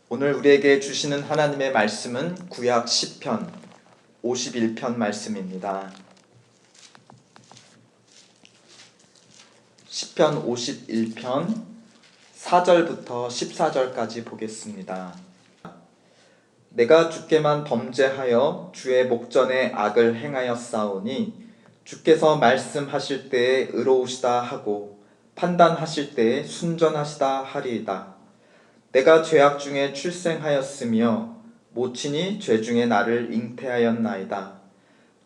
오늘 우리에게 주시는 하나님의 말씀은 구약 시편 51편 말씀입니다. 시편 51편 4절부터 14절까지 보겠습니다. 내가 주께만 범죄하여 주의 목전에 악을 행하였사오니 주께서 말씀하실 때에 의로우시다 하고 판단하실 때에 순전하시다 하리이다. 내가 죄악 중에 출생하였으며 모친이 죄 중에 나를 잉태하였나이다.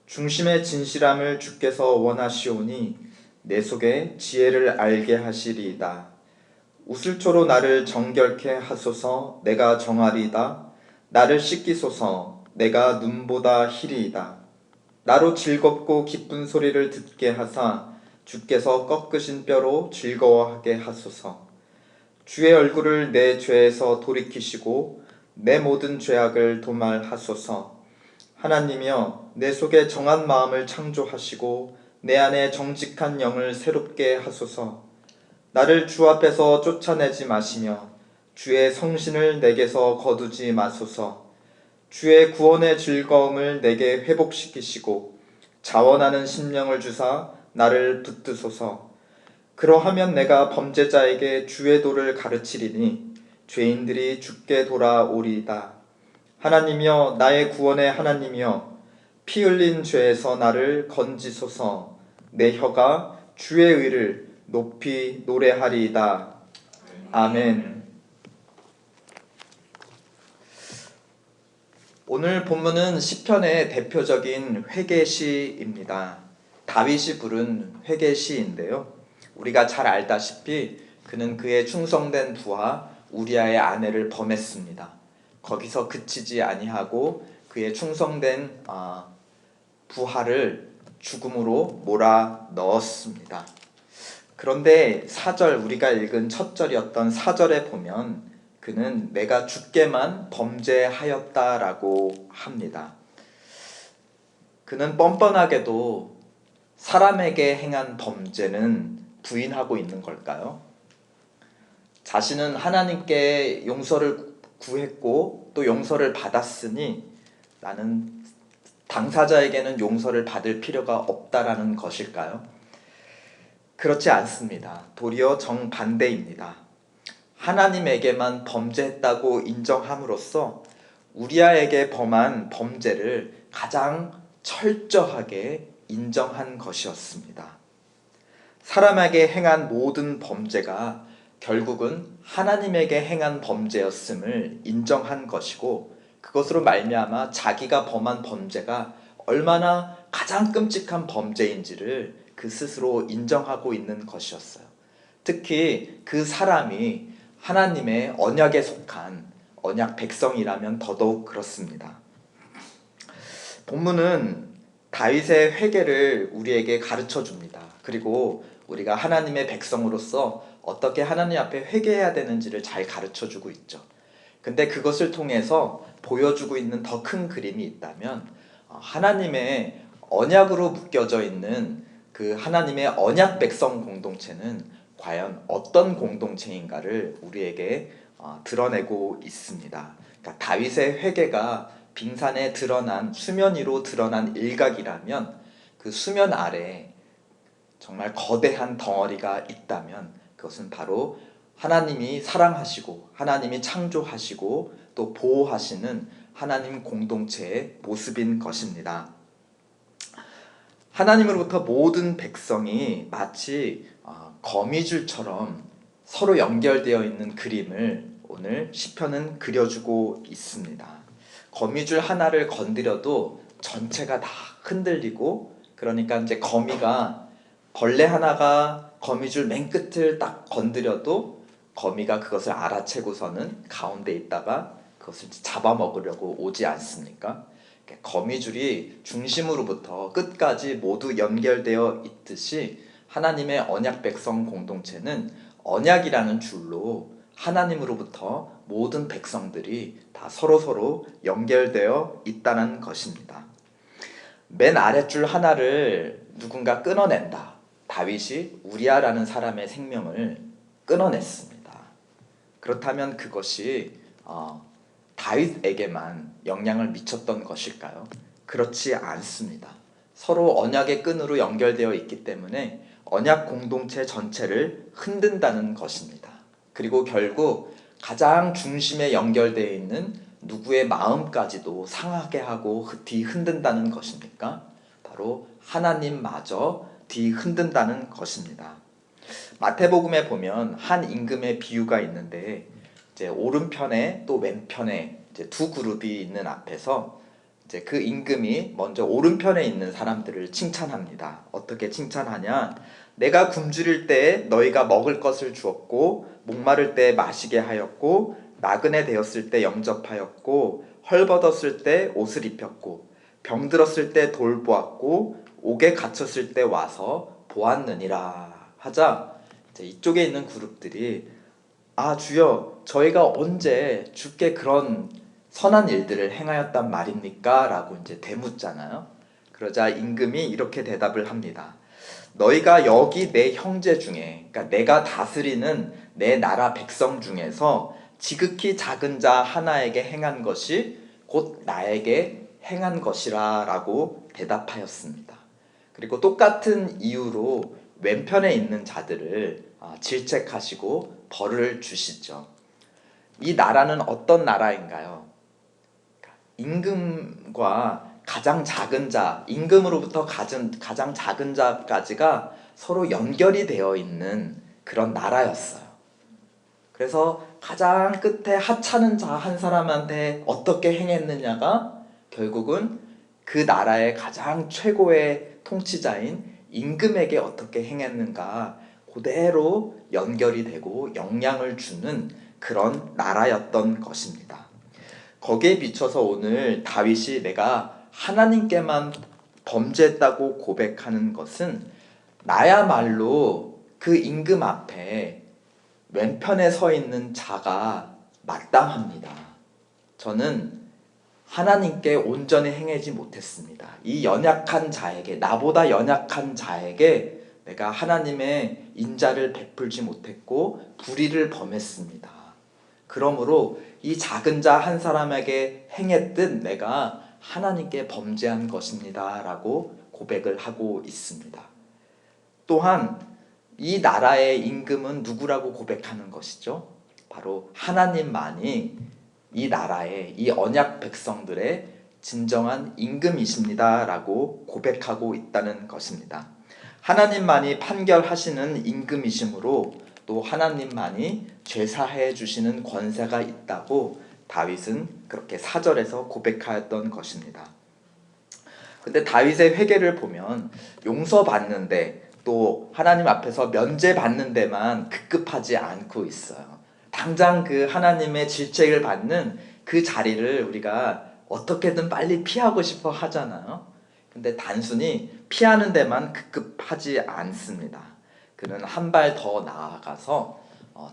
중심의 진실함을 주께서 원하시오니 내 속에 지혜를 알게 하시리이다. 우슬초로 나를 정결케 하소서. 내가 정하리이다. 나를 씻기소서. 내가 눈보다 희리이다. 나로 즐겁고 기쁜 소리를 듣게 하사 주께서 꺾으신 뼈로 즐거워하게 하소서. 주의 얼굴을 내 죄에서 돌이키시고 내 모든 죄악을 도말하소서. 하나님이여, 내 속에 정한 마음을 창조하시고 내 안에 정직한 영을 새롭게 하소서. 나를 주 앞에서 쫓아내지 마시며 주의 성신을 내게서 거두지 마소서. 주의 구원의 즐거움을 내게 회복시키시고 자원하는 심령을 주사 나를 붙드소서. 그러하면 내가 범죄자에게 주의 도를 가르치리니 죄인들이 주께 돌아오리이다. 하나님이여, 나의 구원의 하나님이여, 피 흘린 죄에서 나를 건지소서. 내 혀가 주의 의를 높이 노래하리이다. 아멘. 오늘 본문은 시편의 대표적인 회개시입니다. 다윗이 부른 회개시인데요. 우리가 잘 알다시피 그는 그의 충성된 부하 우리아의 아내를 범했습니다. 거기서 그치지 아니하고 그의 충성된 부하를 죽음으로 몰아 넣었습니다. 그런데 4절, 우리가 읽은 첫 절이었던 4절에 보면 그는 내가 주께만 범죄하였다라고 합니다. 그는 뻔뻔하게도 사람에게 행한 범죄는 부인하고 있는 걸까요? 자신은 하나님께 용서를 구했고 또 용서를 받았으니 나는 당사자에게는 용서를 받을 필요가 없다라는 것일까요? 그렇지 않습니다. 도리어 정반대입니다. 하나님에게만 범죄했다고 인정함으로써 우리아에게 범한 범죄를 가장 철저하게 인정한 것이었습니다. 사람에게 행한 모든 범죄가 결국은 하나님에게 행한 범죄였음을 인정한 것이고, 그것으로 말미암아 자기가 범한 범죄가 얼마나 가장 끔찍한 범죄인지를 그 스스로 인정하고 있는 것이었어요. 특히 그 사람이 하나님의 언약에 속한 언약 백성이라면 더더욱 그렇습니다. 본문은 다윗의 회개를 우리에게 가르쳐 줍니다. 그리고 우리가 하나님의 백성으로서 어떻게 하나님 앞에 회개해야 되는지를 잘 가르쳐 주고 있죠. 근데 그것을 통해서 보여주고 있는 더 큰 그림이 있다면 하나님의 언약으로 묶여져 있는 그 하나님의 언약 백성 공동체는 과연 어떤 공동체인가를 우리에게 드러내고 있습니다. 그러니까 다윗의 회개가 빙산에 드러난, 수면 위로 드러난 일각이라면 그 수면 아래 정말 거대한 덩어리가 있다면 그것은 바로 하나님이 사랑하시고 하나님이 창조하시고 또 보호하시는 하나님 공동체의 모습인 것입니다. 하나님으로부터 모든 백성이 마치 거미줄처럼 서로 연결되어 있는 그림을 오늘 시편은 그려주고 있습니다. 거미줄 하나를 건드려도 전체가 다 흔들리고, 그러니까 이제 벌레 하나가 거미줄 맨 끝을 딱 건드려도 거미가 그것을 알아채고서는 가운데 있다가 그것을 잡아먹으려고 오지 않습니까? 거미줄이 중심으로부터 끝까지 모두 연결되어 있듯이 하나님의 언약 백성 공동체는 언약이라는 줄로 하나님으로부터 모든 백성들이 다 서로서로 연결되어 있다는 것입니다. 맨 아랫줄 하나를 누군가 끊어낸다. 다윗이 우리아라는 사람의 생명을 끊어냈습니다. 그렇다면 그것이 다윗에게만 영향을 미쳤던 것일까요? 그렇지 않습니다. 서로 언약의 끈으로 연결되어 있기 때문에 언약 공동체 전체를 흔든다는 것입니다. 그리고 결국 가장 중심에 연결되어 있는 누구의 마음까지도 상하게 하고 뒤흔든다는 것입니까? 바로 하나님마저 뒤흔든다는 것입니다. 마태복음에 보면 한 임금의 비유가 있는데 이제 오른편에 또 왼편에 이제 두 그룹이 있는 앞에서 이제 그 임금이 먼저 오른편에 있는 사람들을 칭찬합니다. 어떻게 칭찬하냐? 내가 굶주릴 때 너희가 먹을 것을 주었고 목마를 때 마시게 하였고 나그네 되었을 때 영접하였고 헐벗었을 때 옷을 입혔고 병들었을 때 돌보았고 옥에 갇혔을 때 와서 보았느니라 하자 이제 이쪽에 있는 그룹들이 주여 저희가 언제 주께 그런 선한 일들을 행하였단 말입니까? 라고 이제 대묻잖아요. 그러자 임금이 이렇게 대답을 합니다. 너희가 여기 내 형제 중에, 그러니까 내가 다스리는 내 나라 백성 중에서 지극히 작은 자 하나에게 행한 것이 곧 나에게 행한 것이라 라고 대답하였습니다. 그리고 똑같은 이유로 왼편에 있는 자들을 질책하시고 벌을 주시죠. 이 나라는 어떤 나라인가요? 임금과 가장 작은 자, 임금으로부터 가장 작은 자까지가 서로 연결이 되어 있는 그런 나라였어요. 그래서 가장 끝에 하찮은 자 한 사람한테 어떻게 행했느냐가 결국은 그 나라의 가장 최고의 통치자인 임금에게 어떻게 행했는가 그대로 연결이 되고 영향을 주는 그런 나라였던 것입니다. 거기에 비춰서 오늘 다윗이 내가 하나님께만 범죄했다고 고백하는 것은 나야말로 그 임금 앞에 왼편에 서 있는 자가 마땅합니다. 저는 하나님께 온전히 행하지 못했습니다. 이 연약한 자에게, 나보다 연약한 자에게 내가 하나님의 인자를 베풀지 못했고 불의를 범했습니다. 그러므로 이 작은 자 한 사람에게 행했듯 내가 하나님께 범죄한 것입니다. 라고 고백을 하고 있습니다. 또한 이 나라의 임금은 누구라고 고백하는 것이죠? 바로 하나님만이 이 나라의 이 언약 백성들의 진정한 임금이십니다. 라고 고백하고 있다는 것입니다. 하나님만이 판결하시는 임금이시므로 또 하나님만이 죄사해 주시는 권세가 있다고 다윗은 그렇게 4절에서 고백하였던 것입니다. 근데 다윗의 회개를 보면 용서받는데 또 하나님 앞에서 면제받는 데만 급급하지 않고 있어요. 당장 그 하나님의 질책을 받는 그 자리를 우리가 어떻게든 빨리 피하고 싶어 하잖아요. 근데 단순히 피하는 데만 급급하지 않습니다. 그는 한 발 더 나아가서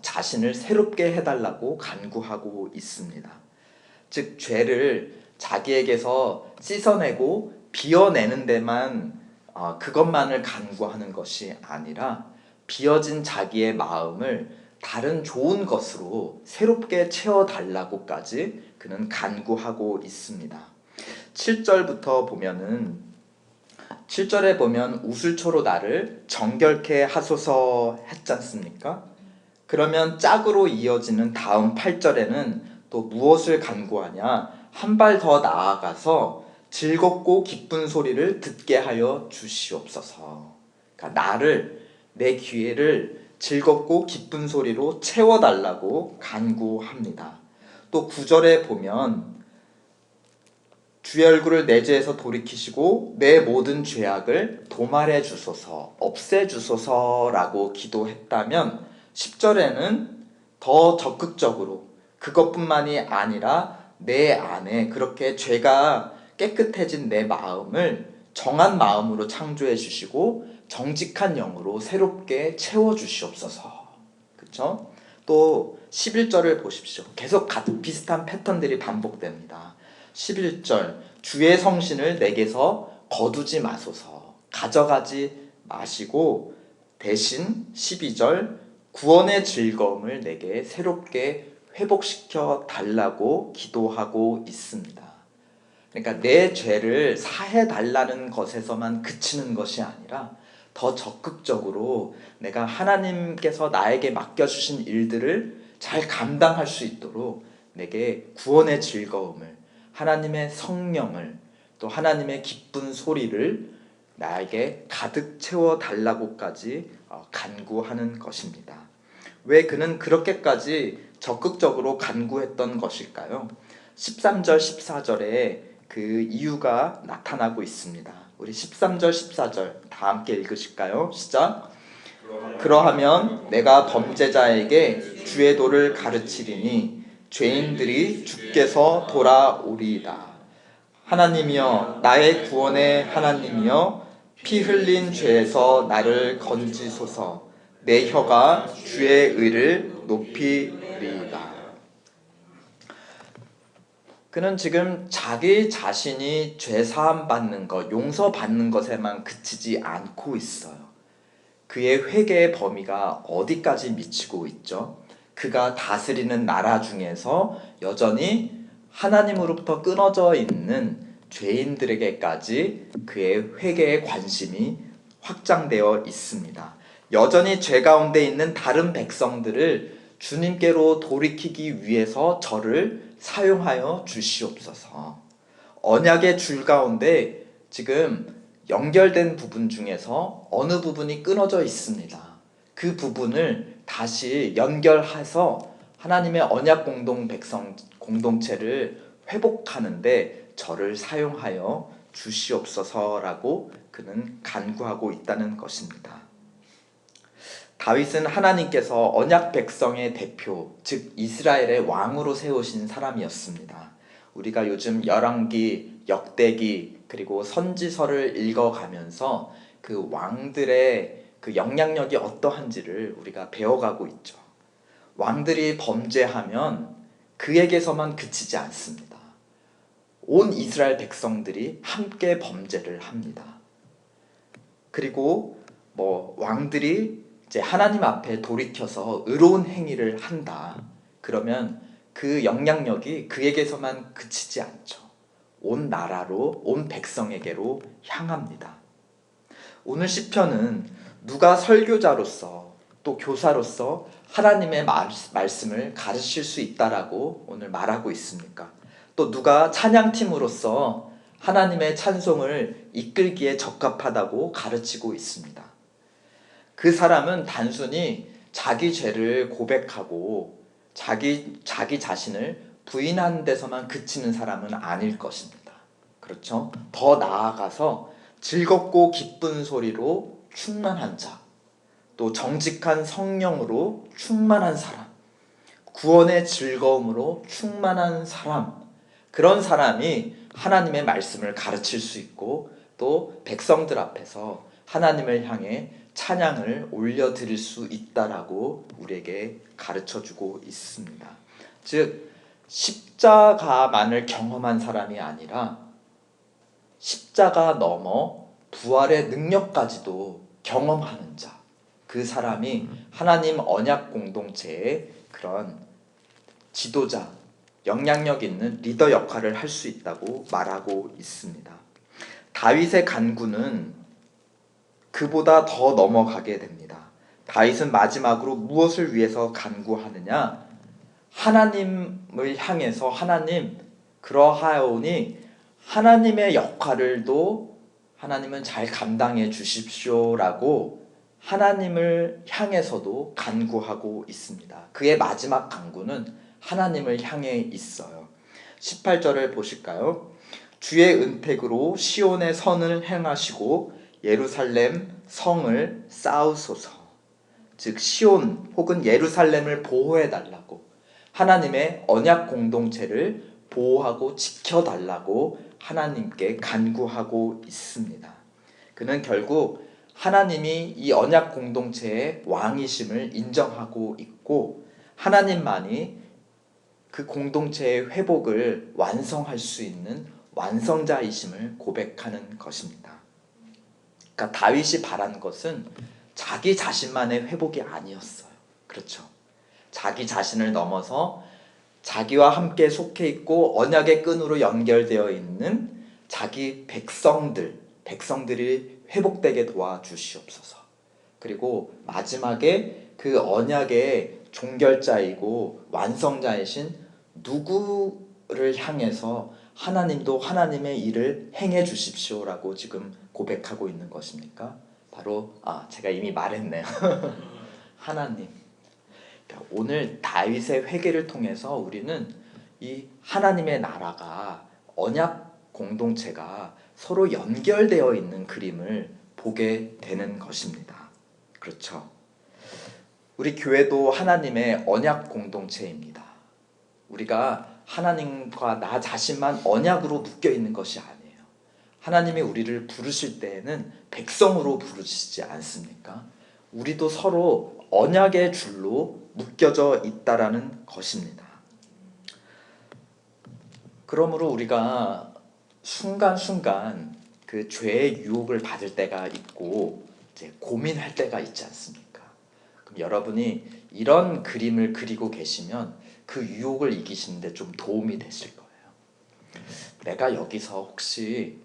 자신을 새롭게 해달라고 간구하고 있습니다. 즉 죄를 자기에게서 씻어내고 비워내는 데만 그것만을 간구하는 것이 아니라 비어진 자기의 마음을 다른 좋은 것으로 새롭게 채워달라고까지 그는 간구하고 있습니다. 7절부터 보면은 7절에 보면 우슬초로 나를 정결케 하소서 했지 않습니까? 그러면 짝으로 이어지는 다음 8절에는 또 무엇을 간구하냐? 한 발 더 나아가서 즐겁고 기쁜 소리를 듣게 하여 주시옵소서. 그러니까 나를, 내 귀를 즐겁고 기쁜 소리로 채워달라고 간구합니다. 또 9절에 보면 주의 얼굴을 내 죄에서 돌이키시고 내 모든 죄악을 도말해 주소서, 없애 주소서라고 기도했다면 10절에는 더 적극적으로 그것뿐만이 아니라 내 안에 그렇게 죄가 깨끗해진 내 마음을 정한 마음으로 창조해 주시고 정직한 영으로 새롭게 채워 주시옵소서. 그렇죠? 또 11절을 보십시오. 계속 같은 비슷한 패턴들이 반복됩니다. 11절 주의 성신을 내게서 거두지 마소서, 가져가지 마시고 대신 12절 구원의 즐거움을 내게 새롭게 회복시켜 달라고 기도하고 있습니다. 그러니까 내 죄를 사해 달라는 것에서만 그치는 것이 아니라 더 적극적으로 내가 하나님께서 나에게 맡겨주신 일들을 잘 감당할 수 있도록 내게 구원의 즐거움을, 하나님의 성령을, 또 하나님의 기쁜 소리를 나에게 가득 채워 달라고까지 간구하는 것입니다. 왜 그는 그렇게까지 적극적으로 간구했던 것일까요? 13절 14절에 그 이유가 나타나고 있습니다. 우리 13절 14절 다 함께 읽으실까요? 시작. 그러하면 내가 범죄자에게 주의 도를 가르치리니 죄인들이 주께서 돌아오리이다. 하나님이여, 나의 구원의 하나님이여, 피 흘린 죄에서 나를 건지소서. 내 혀가 주의 의를 높이리이다. 그는 지금 자기 자신이 죄 사함 받는 것, 용서받는 것에만 그치지 않고 있어요. 그의 회개의 범위가 어디까지 미치고 있죠? 그가 다스리는 나라 중에서 여전히 하나님으로부터 끊어져 있는 죄인들에게까지 그의 회개의 관심이 확장되어 있습니다. 여전히 죄 가운데 있는 다른 백성들을 주님께로 돌이키기 위해서 저를 사용하여 주시옵소서. 언약의 줄 가운데 지금 연결된 부분 중에서 어느 부분이 끊어져 있습니다. 그 부분을 다시 연결해서 하나님의 언약 공동체를 회복하는데 저를 사용하여 주시옵소서라고 그는 간구하고 있다는 것입니다. 다윗은 하나님께서 언약 백성의 대표, 즉 이스라엘의 왕으로 세우신 사람이었습니다. 우리가 요즘 열왕기, 역대기, 그리고 선지서를 읽어가면서 그 왕들의 그 영향력이 어떠한지를 우리가 배워가고 있죠. 왕들이 범죄하면 그에게서만 그치지 않습니다. 온 이스라엘 백성들이 함께 범죄를 합니다. 그리고 왕들이 이제 하나님 앞에 돌이켜서 의로운 행위를 한다. 그러면 그 영향력이 그에게서만 그치지 않죠. 온 나라로, 온 백성에게로 향합니다. 오늘 시편은 누가 설교자로서 또 교사로서 하나님의 말씀을 가르칠 수 있다라고 오늘 말하고 있습니까? 또 누가 찬양팀으로서 하나님의 찬송을 이끌기에 적합하다고 가르치고 있습니다. 그 사람은 단순히 자기 죄를 고백하고 자기 자신을 부인하는 데서만 그치는 사람은 아닐 것입니다. 그렇죠? 더 나아가서 즐겁고 기쁜 소리로 충만한 자, 또 정직한 성령으로 충만한 사람, 구원의 즐거움으로 충만한 사람, 그런 사람이 하나님의 말씀을 가르칠 수 있고 또 백성들 앞에서 하나님을 향해 찬양을 올려드릴 수 있다라고 우리에게 가르쳐주고 있습니다. 즉 십자가만을 경험한 사람이 아니라 십자가 넘어 부활의 능력까지도 경험하는 자, 그 사람이 하나님 언약 공동체의 그런 지도자, 영향력 있는 리더 역할을 할 수 있다고 말하고 있습니다. 다윗의 간구는 그보다 더 넘어가게 됩니다. 다윗은 마지막으로 무엇을 위해서 간구하느냐? 하나님을 향해서 하나님, 그러하오니 하나님의 역할을도 하나님은 잘 감당해 주십시오라고 하나님을 향해서도 간구하고 있습니다. 그의 마지막 간구는 하나님을 향해 있어요. 18절을 보실까요? 주의 은택으로 시온의 선을 행하시고 예루살렘 성을 쌓으소서. 즉 시온 혹은 예루살렘을 보호해달라고, 하나님의 언약 공동체를 보호하고 지켜달라고 하나님께 간구하고 있습니다. 그는 결국 하나님이 이 언약 공동체의 왕이심을 인정하고 있고 하나님만이 그 공동체의 회복을 완성할 수 있는 완성자이심을 고백하는 것입니다. 그러니까 다윗이 바란 것은 자기 자신만의 회복이 아니었어요. 그렇죠. 자기 자신을 넘어서 자기와 함께 속해 있고 언약의 끈으로 연결되어 있는 자기 백성들이 회복되게 도와주시옵소서. 그리고 마지막에 그 언약의 종결자이고 완성자이신 누구를 향해서 하나님도 하나님의 일을 행해 주십시오라고 지금 고백하고 있는 것입니까? 바로 제가 이미 말했네요. 하나님. 그러니까 오늘 다윗의 회개를 통해서 우리는 이 하나님의 나라가 언약 공동체가 서로 연결되어 있는 그림을 보게 되는 것입니다. 그렇죠? 우리 교회도 하나님의 언약 공동체입니다. 우리가 하나님과 나 자신만 언약으로 묶여 있는 것이 아니에요. 하나님이 우리를 부르실 때에는 백성으로 부르시지 않습니까? 우리도 서로 언약의 줄로 묶여져 있다라는 것입니다. 그러므로 우리가 순간순간 그 죄의 유혹을 받을 때가 있고 이제 고민할 때가 있지 않습니까? 그럼 여러분이 이런 그림을 그리고 계시면 그 유혹을 이기시는데 좀 도움이 되실 거예요. 내가 여기서 혹시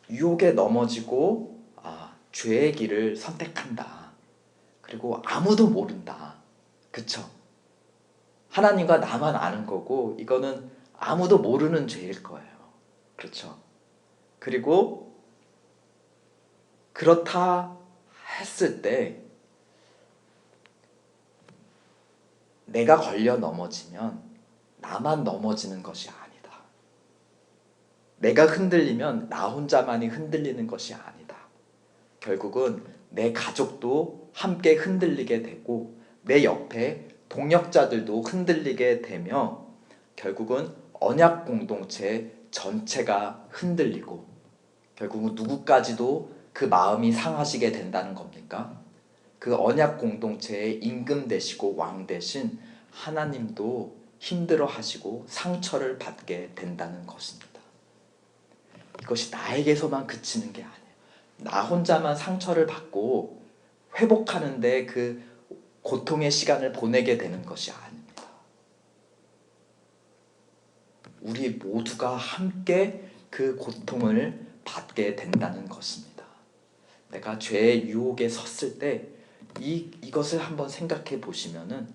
유혹에 넘어지고 죄의 길을 선택한다. 그리고 아무도 모른다. 그쵸? 하나님과 나만 아는 거고 이거는 아무도 모르는 죄일 거예요. 그렇죠? 그리고 그렇다 했을 때 내가 걸려 넘어지면 나만 넘어지는 것이 아니다. 내가 흔들리면 나 혼자만이 흔들리는 것이 아니다. 결국은 내 가족도 함께 흔들리게 되고 내 옆에 동역자들도 흔들리게 되며 결국은 언약 공동체 전체가 흔들리고 결국은 누구까지도 그 마음이 상하시게 된다는 겁니까? 그 언약 공동체의 임금 되시고 왕 되신 하나님도 힘들어하시고 상처를 받게 된다는 것입니다. 이것이 나에게서만 그치는 게 아니에요. 나 혼자만 상처를 받고 회복하는데 그 고통의 시간을 보내게 되는 것이 아닙니다. 우리 모두가 함께 그 고통을 받게 된다는 것입니다. 내가 죄의 유혹에 섰을 때 이것을 한번 생각해 보시면은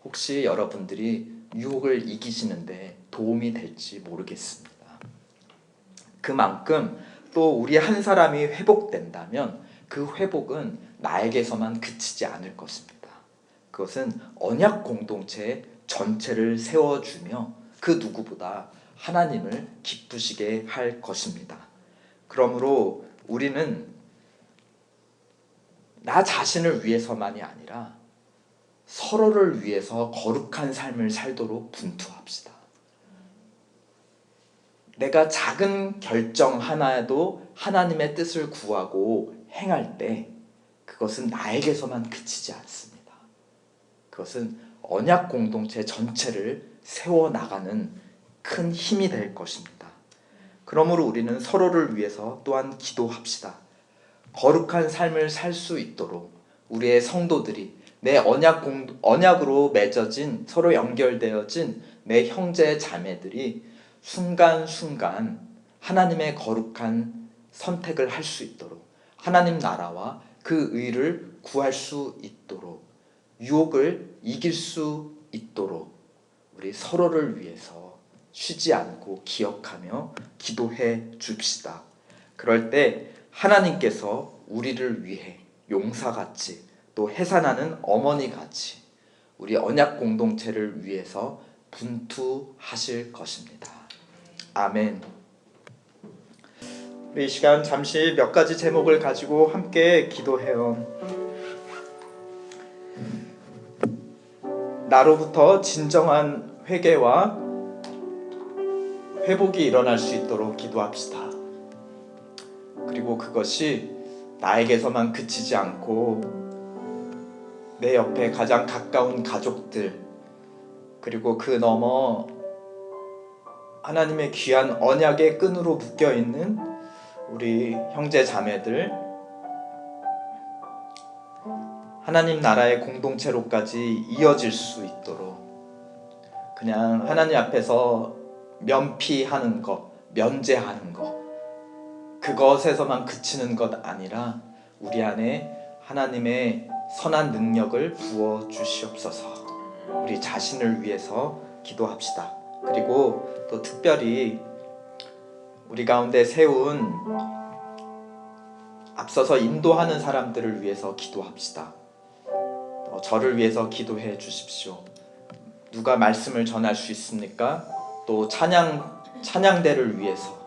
혹시 여러분들이 유혹을 이기시는데 도움이 될지 모르겠습니다. 그만큼 또 우리 한 사람이 회복된다면 그 회복은 나에게서만 그치지 않을 것입니다. 그것은 언약 공동체 전체를 세워주며 그 누구보다 하나님을 기쁘시게 할 것입니다. 그러므로 우리는 나 자신을 위해서만이 아니라 서로를 위해서 거룩한 삶을 살도록 분투합시다. 내가 작은 결정 하나에도 하나님의 뜻을 구하고 행할 때 그것은 나에게서만 그치지 않습니다. 그것은 언약 공동체 전체를 세워나가는 큰 힘이 될 것입니다. 그러므로 우리는 서로를 위해서 또한 기도합시다. 거룩한 삶을 살 수 있도록 우리의 성도들이 내 언약으로 맺어진 서로 연결되어진 내 형제 자매들이 순간순간 하나님의 거룩한 선택을 할 수 있도록 하나님 나라와 그 의를 구할 수 있도록 유혹을 이길 수 있도록 우리 서로를 위해서 쉬지 않고 기억하며 기도해 줍시다. 그럴 때 하나님께서 우리를 위해 용사같이 또 해산하는 어머니같이 우리 언약 공동체를 위해서 분투하실 것입니다. 아멘. 우리 이 시간 잠시 몇 가지 제목을 가지고 함께 기도해요. 나로부터 진정한 회개와 회복이 일어날 수 있도록 기도합시다. 그리고 그것이 나에게서만 그치지 않고 내 옆에 가장 가까운 가족들 그리고 그 너머 하나님의 귀한 언약의 끈으로 묶여있는 우리 형제 자매들 하나님 나라의 공동체로까지 이어질 수 있도록 그냥 하나님 앞에서 면피하는 것, 면제하는 것, 그것에서만 그치는 것 아니라 우리 안에 하나님의 선한 능력을 부어 주시옵소서. 우리 자신을 위해서 기도합시다. 그리고 또 특별히 우리 가운데 세운 앞서서 인도하는 사람들을 위해서 기도합시다. 저를 위해서 기도해 주십시오. 누가 말씀을 전할 수 있습니까? 또 찬양대를 위해서,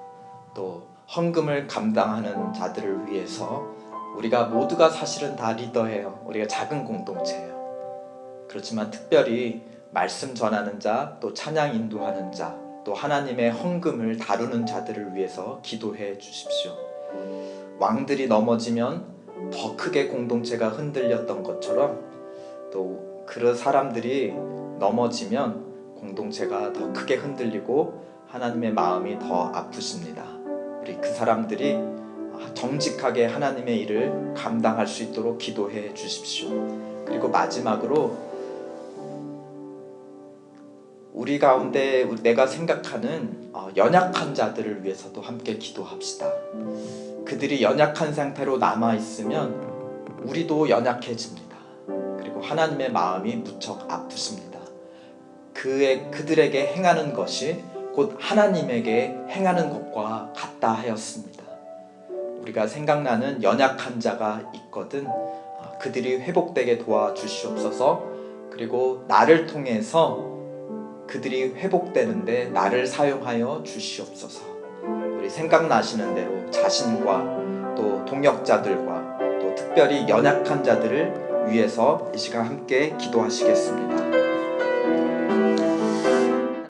또 헌금을 감당하는 자들을 위해서. 우리가 모두가 사실은 다 리더예요. 우리가 작은 공동체예요. 그렇지만 특별히 말씀 전하는 자, 또 찬양 인도하는 자, 또 하나님의 헌금을 다루는 자들을 위해서 기도해 주십시오. 왕들이 넘어지면 더 크게 공동체가 흔들렸던 것처럼 또 그런 사람들이 넘어지면 공동체가 더 크게 흔들리고 하나님의 마음이 더 아프십니다. 우리 그 사람들이 정직하게 하나님의 일을 감당할 수 있도록 기도해 주십시오. 그리고 마지막으로 우리 가운데 내가 생각하는 연약한 자들을 위해서도 함께 기도합시다. 그들이 연약한 상태로 남아있으면 우리도 연약해집니다. 그리고 하나님의 마음이 무척 아프십니다. 그들에게 행하는 것이 곧 하나님에게 행하는 것과 같다 하였습니다. 우리가 생각나는 연약한 자가 있거든 그들이 회복되게 도와주시옵소서. 그리고 나를 통해서 그들이 회복되는데 나를 사용하여 주시옵소서. 우리 생각나시는 대로 자신과 또 동역자들과 또 특별히 연약한 자들을 위해서 이 시간 함께 기도하시겠습니다.